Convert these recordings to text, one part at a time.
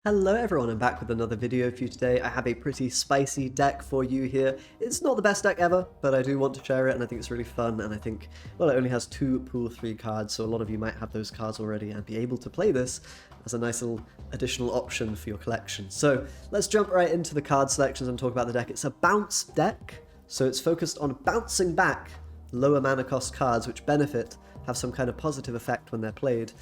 Hello everyone, I'm back with another video for you today. I have a pretty spicy deck for you here. It's not the best deck ever, but I do want to share it and I think it's really fun, and I think, well, it only has 2 pool 3 cards, so a lot of you might have those cards already and be able to play this as a nice little additional option for your collection. So let's jump right into the card selections and talk about the deck. It's a bounce deck, so it's focused on bouncing back lower mana cost cards which have some kind of positive effect when they're played,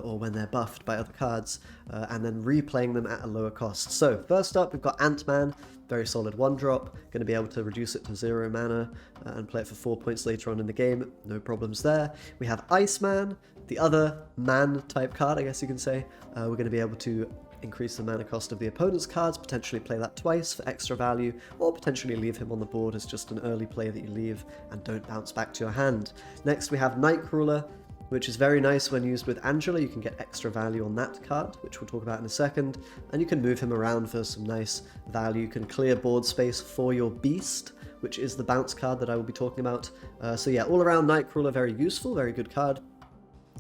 or when they're buffed by other cards, and then replaying them at a lower cost. So first up, we've got Ant-Man, very solid 1-drop, going to be able to reduce it to 0 mana and play it for 4 points later on in the game, no problems there. We have Iceman, the other man type card, I guess you can say. We're going to be able to increase the mana cost of the opponent's cards, potentially play that twice for extra value, or potentially leave him on the board as just an early play that you leave and don't bounce back to your hand. Next we have Nightcrawler, which is very nice when used with Angela. You can get extra value on that card, which we'll talk about in a second, and you can move him around for some nice value. You can clear board space for your Beast, which is the bounce card that I will be talking about. So yeah, all around Nightcrawler, very useful, very good card.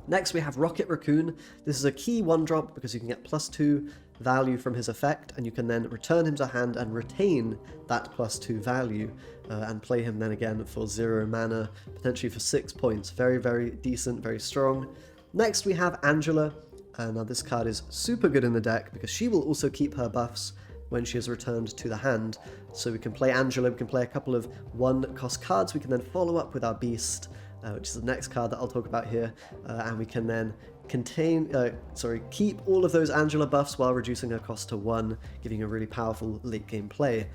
Next we have Rocket Raccoon. This is a key 1-drop because you can get +2 value from his effect, and you can then return him to hand and retain that +2 value, and play him then again for 0 mana, potentially for 6 points. Very, very decent, very strong. Next we have Angela. Now this card is super good in the deck because she will also keep her buffs when she is returned to the hand. So we can play Angela, we can play a couple of 1-cost cards, we can then follow up with our Beast, which is the next card that I'll talk about here, and we can then keep all of those Angela buffs while reducing her cost to 1, giving a really powerful late game play.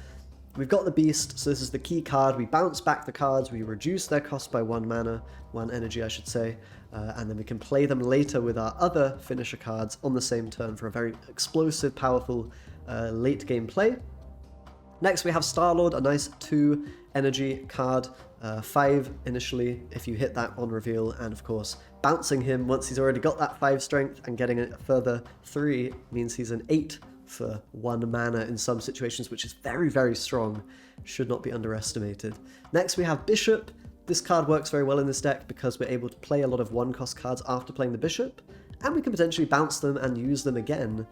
We've got the Beast, so this is the key card. We bounce back the cards, we reduce their cost by 1 mana, 1 energy I should say, and then we can play them later with our other finisher cards on the same turn for a very explosive, powerful late game play. Next we have Star-Lord, a nice 2 energy card, 5 initially if you hit that on reveal, and of course bouncing him once he's already got that 5 strength and getting a further 3 means he's an 8 for 1 mana in some situations, which is very, very strong, should not be underestimated. Next we have Bishop. This card works very well in this deck because we're able to play a lot of 1-cost cards after playing the Bishop, and we can potentially bounce them and use them again,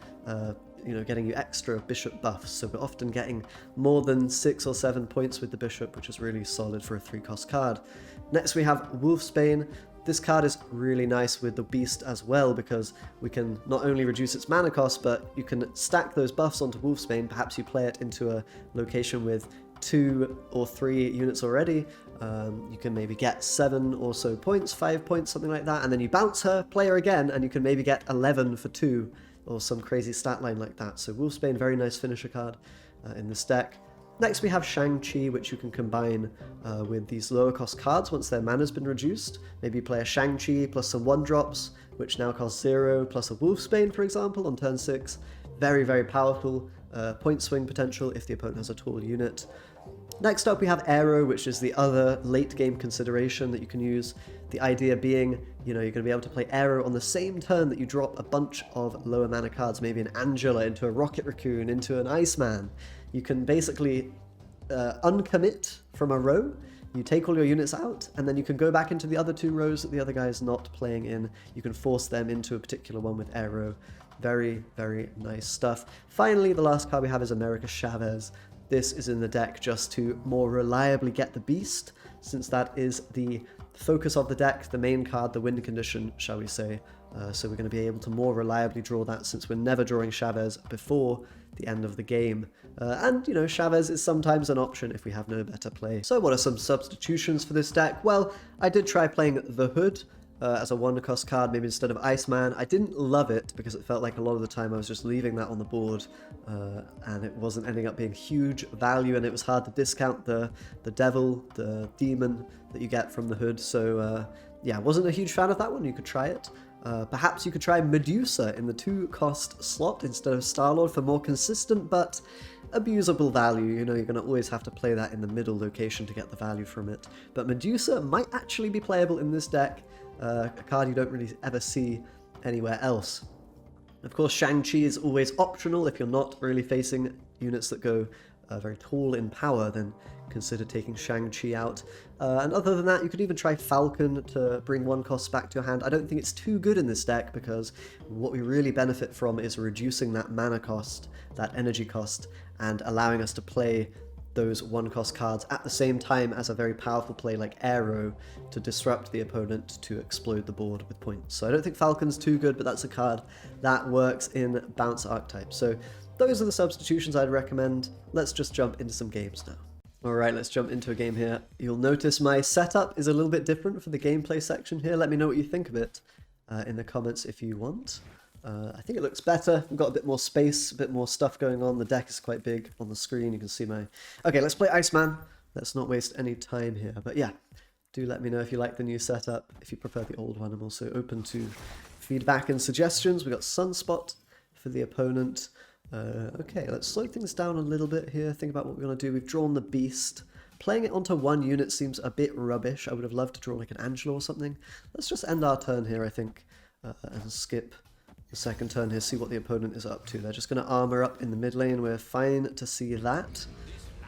getting you extra Bishop buffs. So we're often getting more than 6 or 7 points with the Bishop, which is really solid for a 3-cost card. Next we have Wolfsbane. This card is really nice with the Beast as well because we can not only reduce its mana cost, but you can stack those buffs onto Wolfsbane. Perhaps you play it into a location with 2 or 3 units already. You can maybe get 7 or so points, 5 points, something like that, and then you bounce her, play her again, and you can maybe get 11 for 2, or some crazy stat line like that. So Wolfsbane, very nice finisher card in this deck. Next we have Shang-Chi, which you can combine with these lower cost cards once their mana's been reduced. Maybe play a Shang-Chi plus some 1-drops, which now cost 0, plus a Wolfsbane, for example, on turn 6. Very, very powerful point swing potential if the opponent has a tall unit. Next up we have Aero, which is the other late game consideration that you can use. The idea being, you're going to be able to play Aero on the same turn that you drop a bunch of lower mana cards, maybe an Angela into a Rocket Raccoon, into an Iceman. You can basically uncommit from a row, you take all your units out, and then you can go back into the other 2 rows that the other guy is not playing in. You can force them into a particular one with Aero. Very, very nice stuff. Finally, the last card we have is America Chavez. This is in the deck just to more reliably get the Beast, since that is the focus of the deck, the main card, the win condition, shall we say. So we're going to be able to more reliably draw that since we're never drawing Chavez before the end of the game. And Chavez is sometimes an option if we have no better play. So what are some substitutions for this deck? Well, I did try playing the Hood as a 1-cost card, maybe instead of Iceman. I didn't love it because it felt like a lot of the time I was just leaving that on the board, and it wasn't ending up being huge value, and it was hard to discount the devil, the demon that you get from the Hood. So yeah, wasn't a huge fan of that one. You could try it. Perhaps you could try Medusa in the 2-cost slot instead of Star-Lord for more consistent but abusable value. You're going to always have to play that in the middle location to get the value from it. But Medusa might actually be playable in this deck, a card you don't really ever see anywhere else. Of course, Shang-Chi is always optional if you're not really facing units that go very tall in power, then consider taking Shang-Chi out. And other than that, you could even try Falcon to bring 1 cost back to your hand. I don't think it's too good in this deck, because what we really benefit from is reducing that mana cost, that energy cost, and allowing us to play those 1 cost cards at the same time as a very powerful play like Arrow to disrupt the opponent to explode the board with points. So I don't think Falcon's too good, but that's a card that works in Bounce archetype. So those are the substitutions I'd recommend. Let's just jump into some games now. Alright, let's jump into a game here. You'll notice my setup is a little bit different for the gameplay section here. Let me know what you think of it in the comments if you want. I think it looks better. We've got a bit more space, a bit more stuff going on. The deck is quite big on the screen. You can see my... Okay, let's play Iceman. Let's not waste any time here. But yeah, do let me know if you like the new setup. If you prefer the old one, I'm also open to feedback and suggestions. We've got Sunspot for the opponent. Okay, let's slow things down a little bit here. Think about what we're going to do. We've drawn the Beast. Playing it onto 1 unit seems a bit rubbish. I would have loved to draw like an Angela or something. Let's just end our turn here, I think, and skip the second turn here, see what the opponent is up to. They're just going to armor up in the mid lane. We're fine to see that.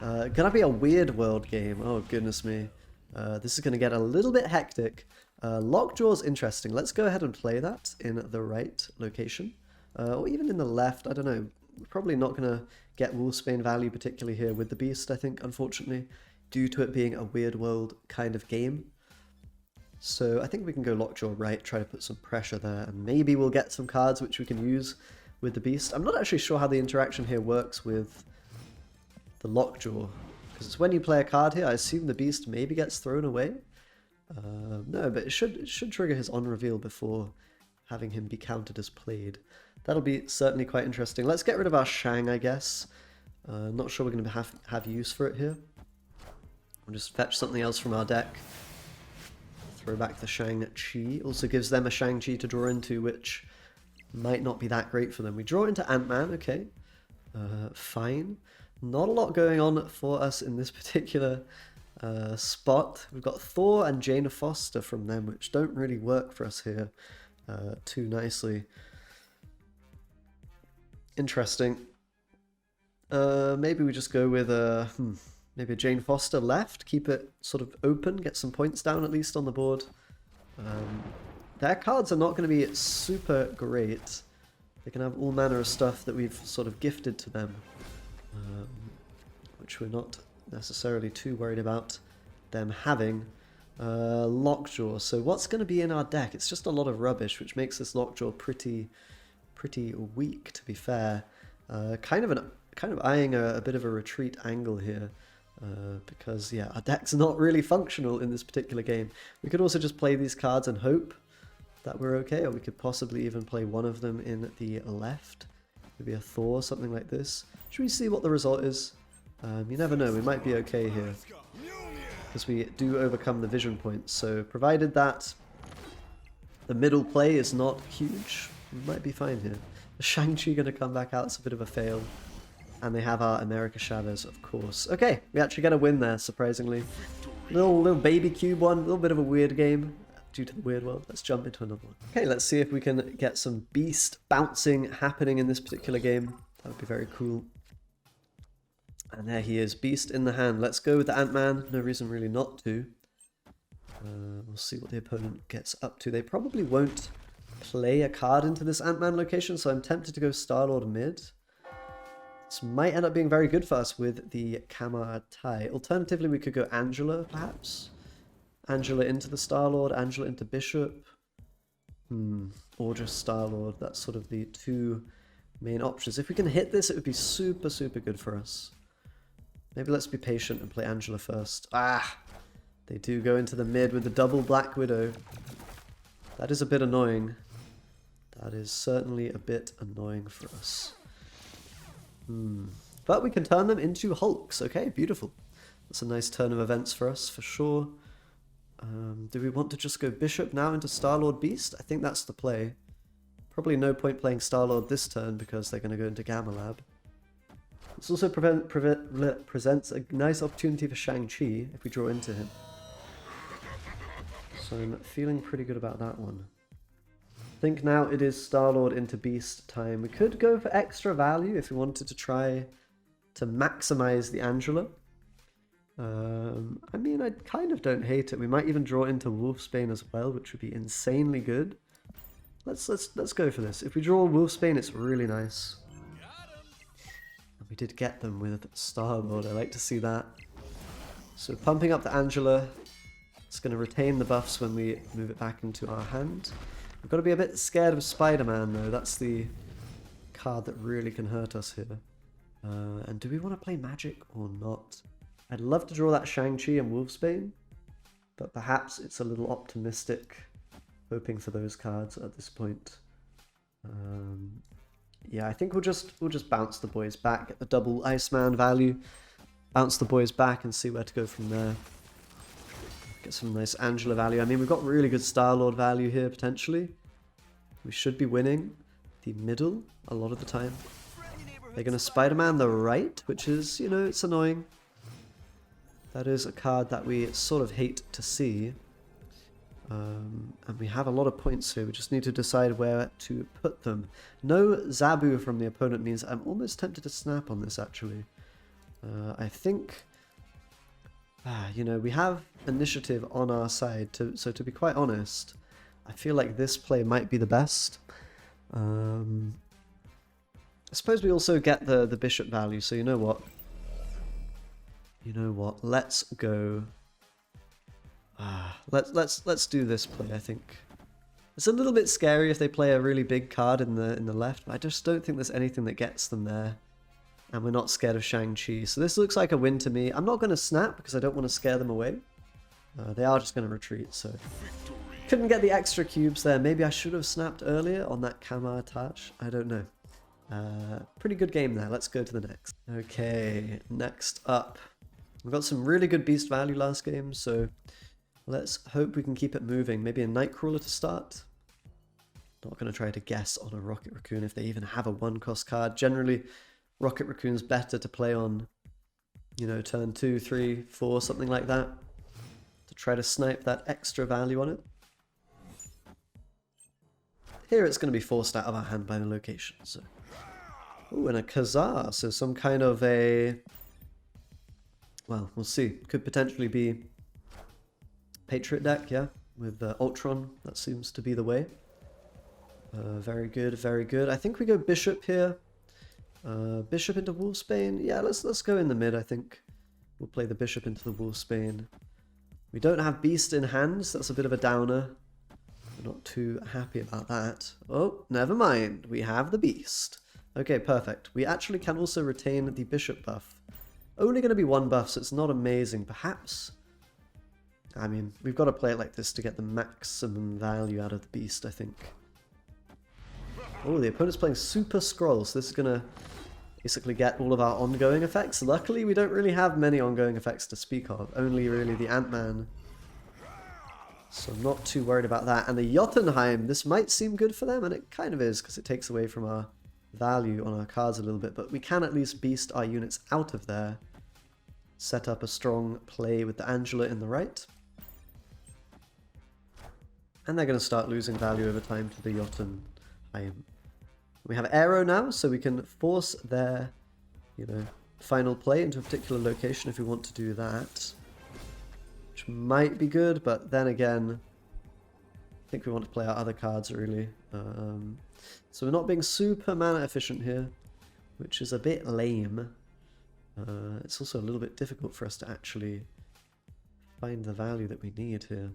Gonna be a weird world game. Oh, goodness me. This is going to get a little bit hectic. Lockjaw's interesting. Let's go ahead and play that in the right location. Or even in the left, I don't know. We're probably not going to get Wolfsbane value particularly here with the Beast, I think, unfortunately, due to it being a weird world kind of game. So I think we can go Lockjaw right, try to put some pressure there, and maybe we'll get some cards which we can use with the Beast. I'm not actually sure how the interaction here works with the Lockjaw, because it's when you play a card here, I assume the Beast maybe gets thrown away. No, but it should trigger his on-reveal before having him be counted as played. That'll be certainly quite interesting. Let's get rid of our Shang, I guess. Not sure we're going to have use for it here. We'll just fetch something else from our deck. Throw back the Shang-Chi. Also gives them a Shang-Chi to draw into, which might not be that great for them. We draw into Ant-Man, okay. Fine. Not a lot going on for us in this particular spot. We've got Thor and Jane Foster from them, which don't really work for us here too nicely. Interesting. Maybe we just go with maybe a Jane Foster left, keep it sort of open, get some points down at least on the board. Their cards are not going to be super great. They can have all manner of stuff that we've sort of gifted to them, which we're not necessarily too worried about them having. Lockjaw. So what's going to be in our deck? It's just a lot of rubbish, which makes this Lockjaw pretty weak, to be fair. Kind of eyeing a bit of a retreat angle here. Because, yeah, our deck's not really functional in this particular game. We could also just play these cards and hope that we're okay, or we could possibly even play one of them in the left. Maybe a Thor, something like this. Should we see what the result is? You never know, we might be okay here, because we do overcome the vision points. So provided that the middle play is not huge, we might be fine here. Is Shang-Chi going to come back out? It's a bit of a fail. And they have our America Shadows, of course. Okay, we actually get a win there, surprisingly. Little baby cube one, a little bit of a weird game due to the weird world. Let's jump into another one. Okay, let's see if we can get some Beast bouncing happening in this particular game. That would be very cool. And there he is, Beast in the hand. Let's go with the Ant-Man. No reason really not to. We'll see what the opponent gets up to. They probably won't play a card into this Ant-Man location, so I'm tempted to go Star-Lord mid. This might end up being very good for us with the Kama Tai. Alternatively, we could go Angela, perhaps. Angela into the Star-Lord, Angela into Bishop. Or just Star-Lord. That's sort of the two main options. If we can hit this, it would be super good for us. Maybe let's be patient and play Angela first. They do go into the mid with the double Black Widow. That is a bit annoying. That is certainly a bit annoying for us. But we can turn them into Hulks. Okay, beautiful. That's a nice turn of events for us, for sure. Do we want to just go Bishop now into Star-Lord Beast? I think that's the play. Probably no point playing Star-Lord this turn because they're going to go into Gamma Lab. This also presents a nice opportunity for Shang-Chi if we draw into him. So I'm feeling pretty good about that one. I think now it is Star-Lord into Beast time. We could go for extra value if we wanted to try to maximize the Angela. I mean, I kind of don't hate it. We might even draw into Wolfsbane as well, which would be insanely good. Let's go for this. If we draw Wolfsbane, it's really nice. And we did get them with Star-Lord. I like to see that. So pumping up the Angela. It's going to retain the buffs when we move it back into our hand. We've got to be a bit scared of Spider-Man though. That's the card that really can hurt us here. And do we want to play Magic or not? I'd love to draw that Shang-Chi and Wolfsbane, but perhaps it's a little optimistic hoping for those cards at this point. Yeah, I think we'll just bounce the boys back, get the double Iceman value, bounce the boys back and see where to go from there. Get some nice Angela value. I mean, we've got really good Star-Lord value here, potentially. We should be winning the middle a lot of the time. They're going to Spider-Man the right, which is, you know, it's annoying. That is a card that we sort of hate to see. And we have a lot of points here. We just need to decide where to put them. No Zabu from the opponent means I'm almost tempted to snap on this, actually. I think... you know, we have initiative on our side, so to be quite honest, I feel like this play might be the best. I suppose we also get the bishop value, so you know what? You know what? Let's go. Let's do this play. I think it's a little bit scary if they play a really big card in the left, but I just don't think there's anything that gets them there. And we're not scared of Shang-Chi. So this looks like a win to me. I'm not going to snap because I don't want to scare them away. They are just going to retreat, so... Couldn't get the extra cubes there. Maybe I should have snapped earlier on that Kama attach. I don't know. Pretty good game there. Let's go to the next. Okay, next up. We've got some really good beast value last game, so let's hope we can keep it moving. Maybe a Nightcrawler to start. Not going to try to guess on a Rocket Raccoon if they even have a 1-cost card. Generally... Rocket Raccoon's better to play on, you know, turn 2, 3, 4, something like that, to try to snipe that extra value on it. Here it's going to be forced out of our hand by the location, so... Ooh, and a Khazar, so some kind of a... Well, we'll see. Could potentially be Patriot deck, yeah, with Ultron. That seems to be the way. Very good, very good. I think we go Bishop here. Bishop into Wolfsbane. Yeah, let's go in the mid, I think. We'll play the Bishop into the Wolfsbane. We don't have Beast in hand, so that's a bit of a downer. We're not too happy about that. Oh, never mind. We have the Beast. Okay, perfect. We actually can also retain the Bishop buff. Only going to be 1 buff, so it's not amazing. Perhaps... I mean, we've got to play it like this to get the maximum value out of the Beast, I think. Oh, the opponent's playing Super Scroll, so this is going to basically get all of our ongoing effects. Luckily, we don't really have many ongoing effects to speak of, only really the Ant-Man. So I'm not too worried about that. And the Jotunheim, this might seem good for them, and it kind of is, because it takes away from our value on our cards a little bit, but we can at least beast our units out of there. Set up a strong play with the Angela in the right. And they're going to start losing value over time to the Jotunheim. We have Aero now, so we can force their, you know, final play into a particular location if we want to do that. Which might be good, but then again, I think we want to play our other cards, really. So we're not being super mana efficient here, which is a bit lame. It's also a little bit difficult for us to actually find the value that we need here.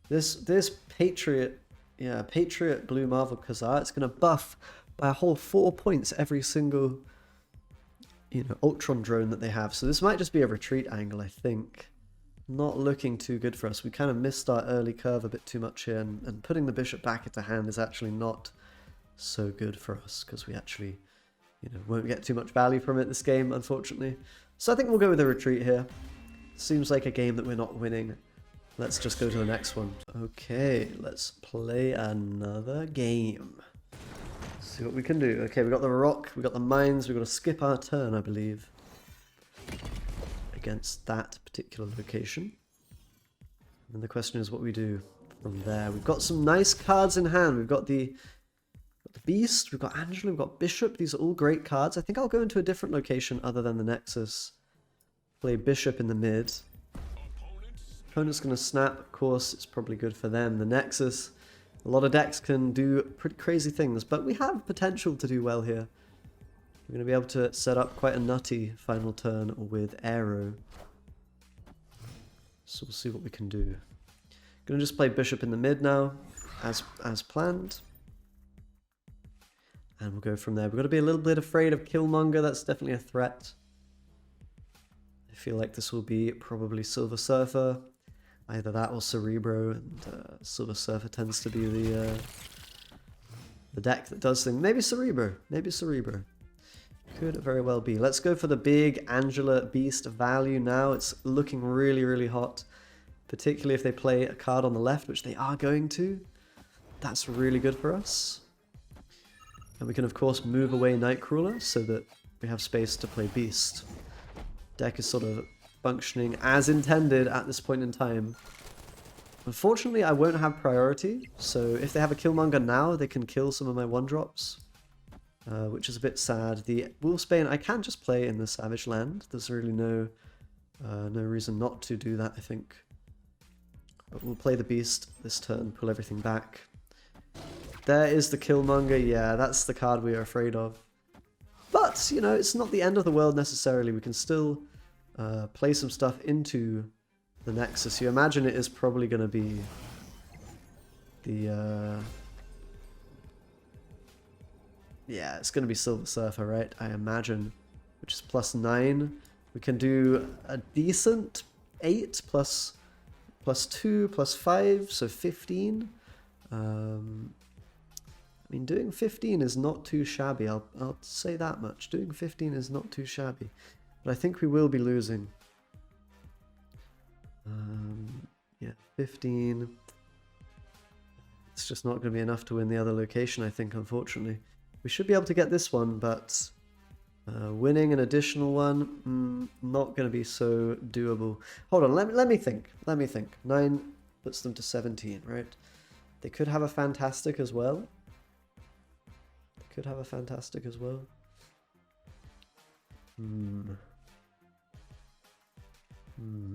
This Patriot... Yeah, Patriot Blue Marvel Khazar, it's going to buff by a whole 4 points every single, you know, Ultron drone that they have. So this might just be a retreat angle, I think. Not looking too good for us. We kind of missed our early curve a bit too much here, and putting the Bishop back into hand is actually not so good for us, because we actually, you know, won't get too much value from it this game, unfortunately. So I think we'll go with a retreat here. Seems like a game that we're not winning. Let's just go to the next one. Okay, let's play another game. See what we can do. Okay, we got the rock, we got the mines, we've got to skip our turn, I believe, against that particular location. And the question is what we do from there. We've got some nice cards in hand. We've got the got the Beast, we've got Angela, we've got Bishop. These are all great cards. I think I'll go into a different location other than the Nexus. Play Bishop in the mid. Opponent's going to snap, of course, it's probably good for them. The Nexus, a lot of decks can do pretty crazy things, but we have potential to do well here. We're going to be able to set up quite a nutty final turn with Aero. So we'll see what we can do. Going to just play Bishop in the mid now, as planned. And we'll go from there. We've got to be a little bit afraid of Killmonger, that's definitely a threat. I feel like this will be probably Silver Surfer. Either that or Cerebro, and Silver Surfer tends to be the deck that does things. Maybe Cerebro. Maybe Cerebro. Could very well be. Let's go for the big Angela Beast value now. It's looking really, really hot. Particularly if they play a card on the left, which they are going to. That's really good for us. And we can, of course, move away Nightcrawler so that we have space to play Beast. Deck is sort of functioning as intended at this point in time. Unfortunately, I won't have priority, so if they have a Killmonger now, they can kill some of my 1-drops, which is a bit sad. The Wolfsbane I can just play in the Savage Land. There's really no reason not to do that, I think. But we'll play the Beast this turn, pull everything back. There is the Killmonger. Yeah, that's the card we are afraid of. But, you know, it's not the end of the world necessarily. We can still play some stuff into the Nexus. You imagine it is probably going to be the... yeah, it's going to be Silver Surfer, right? I imagine. Which is +9. We can do a decent 8 plus 2 plus 5, so 15. I mean, doing 15 is not too shabby. I'll say that much. Doing 15 is not too shabby. But I think we will be losing. Yeah, 15. It's just not going to be enough to win the other location, I think, unfortunately. We should be able to get this one, but winning an additional one, not going to be so doable. Hold on, let me think. Let me think. 9 puts them to 17, right? They could have a Fantastic as well. Could have a Fantastic as well.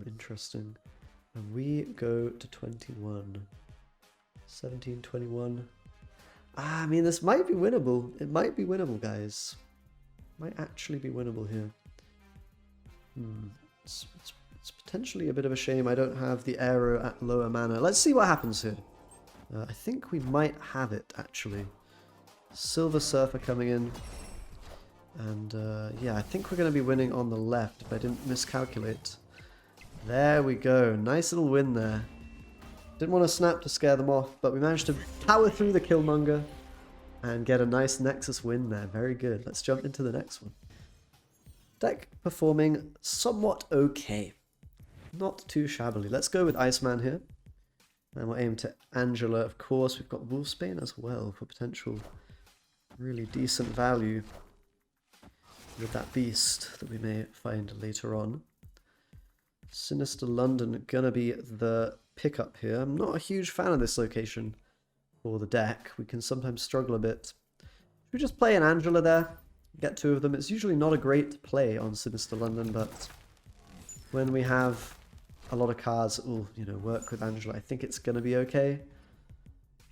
Interesting. And we go to 21. 17, 21. I mean, this might be winnable. It might be winnable, guys. Might actually be winnable here. It's potentially a bit of a shame I don't have the Aero at lower mana. Let's see what happens here. I think we might have it, actually. Silver Surfer coming in. And yeah, I think we're going to be winning on the left if I didn't miscalculate. There we go. Nice little win there. Didn't want to snap to scare them off, but we managed to power through the Killmonger and get a nice Nexus win there. Very good. Let's jump into the next one. Deck performing somewhat okay. Not too shabbily. Let's go with Iceman here. And we'll aim to Angela, of course. We've got Wolfsbane as well for potential really decent value with that Beast that we may find later on. Sinister London gonna be the pickup here. I'm not a huge fan of this location for the deck. We can sometimes struggle a bit. Should we just play an Angela there? Get 2 of them. It's usually not a great play on Sinister London, but when we have a lot of cards that will, you know, work with Angela, I think it's gonna be okay.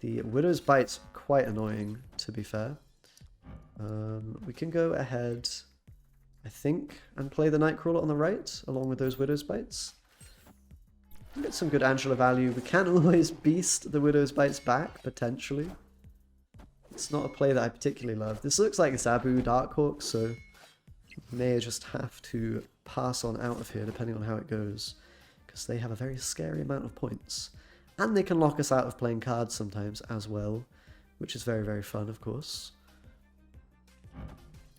The Widow's Bite's quite annoying, to be fair. We can go ahead, I think, and play the Nightcrawler on the right, along with those Widow's Bites. Get some good Angela value. We can always Beast the Widow's Bites back, potentially. It's not a play that I particularly love. This looks like Zabu Darkhawk, so may just have to pass on out of here, depending on how it goes, because they have a very scary amount of points. And they can lock us out of playing cards sometimes as well, which is very, very fun, of course.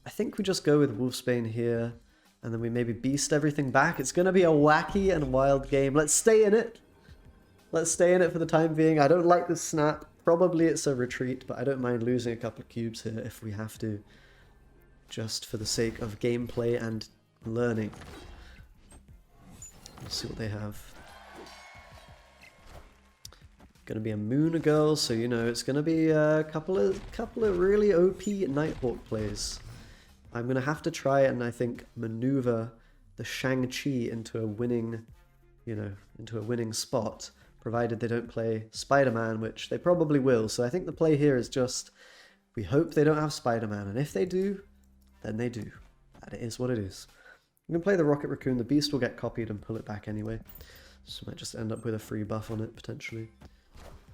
I think we just go with Wolfsbane here, and then we maybe Beast everything back. It's going to be a wacky and wild game. Let's stay in it. Let's stay in it for the time being. I don't like the snap. Probably it's a retreat, but I don't mind losing a couple of cubes here if we have to, just for the sake of gameplay and learning. Let's see what they have. Gonna be a Moon Girl, so you know it's gonna be a couple of really OP Nighthawk plays. I'm gonna have to try and I think maneuver the Shang-Chi into a winning, into a winning spot, provided they don't play Spider-Man, which they probably will. So I think the play here is just, we hope they don't have Spider-Man, and if they do, then they do. And it is what it is. I'm gonna play the Rocket Raccoon. The Beast will get copied and pull it back anyway, so I might just end up with a free buff on it potentially.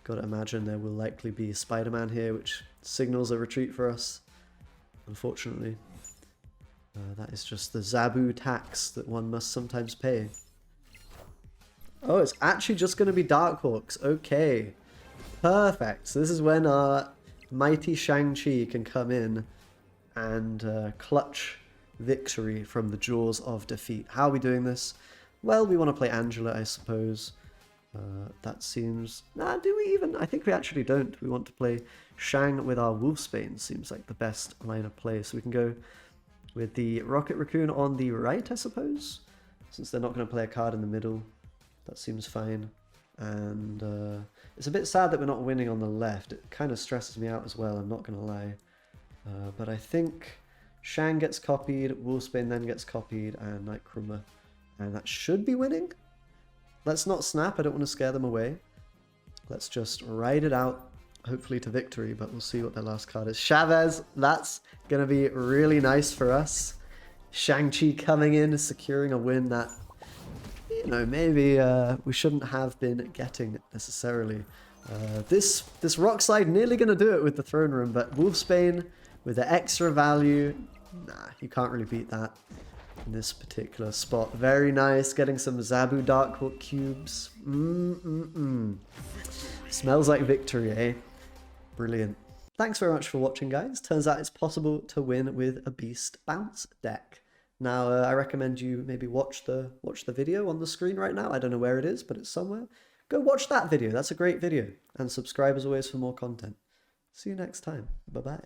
Gotta imagine there will likely be Spider-Man here, which signals a retreat for us, unfortunately. That is just the Zabu tax that one must sometimes pay. Oh, it's actually just going to be Darkhawks. Okay. Perfect. So this is when our mighty Shang-Chi can come in and clutch victory from the jaws of defeat. How are we doing this? Well, we want to play Angela, I suppose. That seems... Nah, do we even? I think we actually don't. We want to play Shang with our Wolfsbane. Seems like the best line of play. So we can go with the Rocket Raccoon on the right, I suppose, since they're not going to play a card in the middle. That seems fine. And it's a bit sad that we're not winning on the left. It kind of stresses me out as well, I'm not going to lie. But I think Shang gets copied, Wolfsbane then gets copied, and Nightcrawler. And that should be winning. Let's not snap, I don't want to scare them away. Let's just ride it out, hopefully to victory, but we'll see what their last card is. Chavez, that's going to be really nice for us. Shang-Chi coming in, securing a win that, you know, maybe we shouldn't have been getting necessarily. This rock slide nearly going to do it with the throne room, but Wolfsbane with the extra value, nah, you can't really beat that in this particular spot. Very nice, getting some Zabu Darkhawk cubes. Smells like victory, eh? Brilliant. Thanks very much for watching, guys. Turns out it's possible to win with a Beast Bounce deck. Now, I recommend you maybe watch the video on the screen right now. I don't know where it is, but it's somewhere. Go watch that video. That's a great video. And subscribe as always for more content. See you next time. Bye-bye.